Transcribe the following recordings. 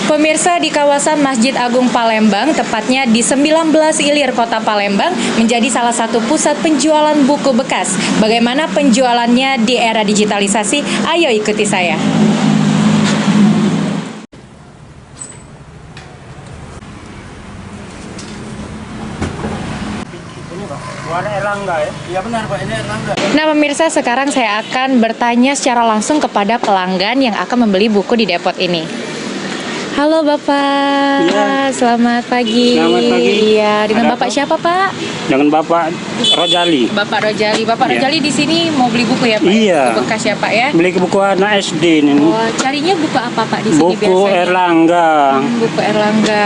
Pemirsa, di kawasan Masjid Agung Palembang, tepatnya di 19 Ilir, Kota Palembang, menjadi salah satu pusat penjualan buku bekas. Bagaimana penjualannya di era digitalisasi? Ayo ikuti saya. Warna Erlangga ya? Iya benar Pak, ini Erlangga. Nah pemirsa, sekarang saya akan bertanya secara langsung kepada pelanggan yang akan membeli buku di depot ini. Halo Bapak, ya. Selamat pagi. Selamat pagi. Iya, dengan Ada Bapak apa? siapa Pak? Dengan Bapak Rojali. Bapak Rojali. Bapak Iya. Rojali di sini mau beli buku ya Pak? Iya. Buku bekas ya Pak ya? Beli buku anak SD ini. Oh, carinya buku apa Pak di sini Buku biasanya? Erlangga. Buku Erlangga.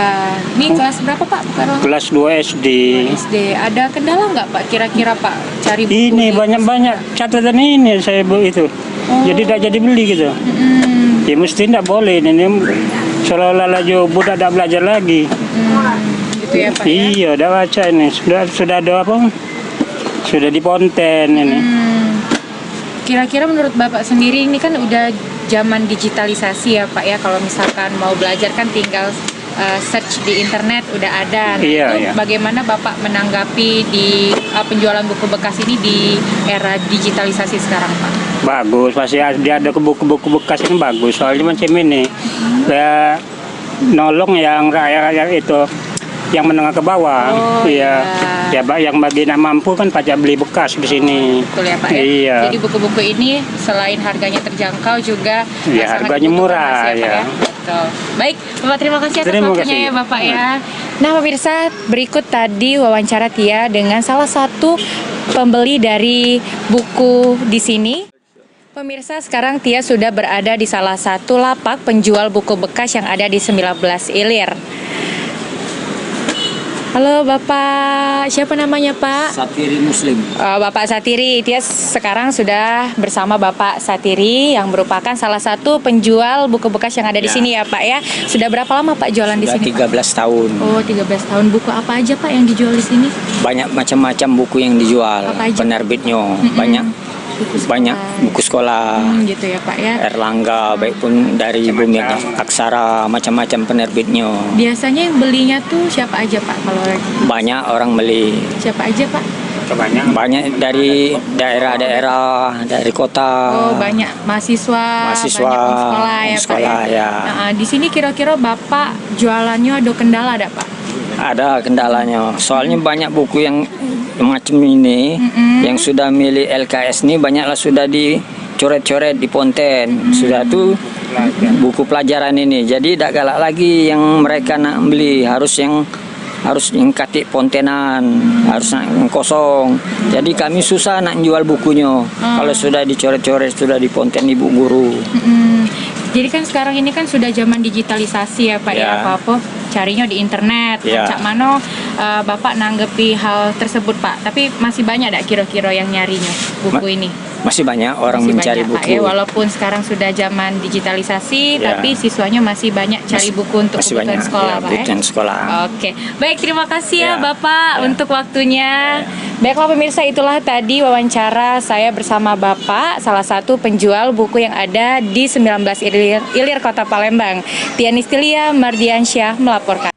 Ini kelas berapa Pak? Buku Erlangga? Kelas 2 SD. SD. Ada kendala nggak Pak kira-kira Pak cari buku Ini di- banyak-banyak catatan ini saya itu. Jadi tidak jadi beli gitu. Mm-mm. Ya mesti tidak boleh ini seolah-olah laju budak tidak belajar lagi. Gitu ya Pak ya? Iya, udah baca ini. Sudah ada apa? Sudah di Ponten ini. Kira-kira menurut Bapak sendiri ini kan udah zaman digitalisasi ya Pak ya, kalau misalkan mau belajar kan tinggal search di internet udah ada. Nah, Iya, itu iya. bagaimana Bapak menanggapi di penjualan buku bekas ini di era digitalisasi sekarang Pak? Bagus, pasti dia ada buku-buku bekas ini bagus. Soalnya macam ini, ya nolong yang rakyat itu, yang menengah ke bawah. Oh, iya. Ya, yang bagi yang mampu kan pajak beli bekas di sini. Betul ya Pak ya? Iya. Jadi buku-buku ini selain harganya terjangkau juga Iya, sangat harganya dibutuhkan murah, Mas, ya. Pak Betul. Baik, Bapak terima kasih atas Terima waktunya kasih. ya Bapak ya. Nah pemirsa, berikut tadi wawancara Tia dengan salah satu pembeli dari buku di sini. Pemirsa, sekarang Tia sudah berada di salah satu lapak penjual buku bekas yang ada di 19 Ilir. Halo Bapak, siapa namanya Pak? Satiri Muslim. Bapak Satiri, Tia sekarang sudah bersama Bapak Satiri yang merupakan salah satu penjual buku bekas yang ada di Ya. sini ya Pak ya. Sudah berapa lama Pak jualan di Sudah sini? 13 tahun. Oh, 13 tahun. Buku apa aja Pak yang dijual di sini? Banyak macam-macam buku yang dijual. Apa aja? Penerbitnya Mm-mm. banyak Buku sekolah. banyak buku sekolah. Gitu ya Pak ya. Erlangga, baik pun dari Bumi Aksara, macam-macam penerbitnya. Biasanya yang belinya tuh siapa aja Pak kalau lagi? Banyak orang beli. Siapa aja Pak? Kebanyakan. Banyak dari daerah-daerah, dari kota. Oh, banyak mahasiswa, Mahasiswa, banyak sekolah ya Pak sekolah, ya. ya. Nah, di sini kira-kira Bapak jualannya ada kendala ada Pak? Ada kendalanya. Soalnya banyak buku yang macam ini yang sudah milik LKS ini banyaklah sudah dicoret-coret di Ponten. Sudah tuh buku pelajaran ini. Jadi tidak galak lagi yang mereka nak beli, harus yang katik pontenan, harus yang kosong. Jadi kami susah nak jual bukunya. Kalau sudah dicoret-coret, sudah di Ponten Ibu Guru. Jadi kan sekarang ini kan sudah zaman digitalisasi ya Pak ya, Ya. apa-apa carinya di internet. Ya. Cak mano Bapak nanggepi hal tersebut Pak, tapi masih banyak ada kira-kira yang nyarinya buku ini? Masih banyak orang Masih mencari banyak, Pak, buku. ya, walaupun sekarang sudah zaman digitalisasi, Ya. tapi siswanya masih banyak cari buku untuk masih kebutuhan banyak, sekolah ya, Pak kebutuhan ya. sekolah. Oke, baik terima kasih ya Ya. Bapak Ya. untuk waktunya. Baiklah pemirsa, itulah tadi wawancara saya bersama Bapak, salah satu penjual buku yang ada di 19 Ilir, Kota Palembang. Tiani Stilia Mardiansyah melaporkan.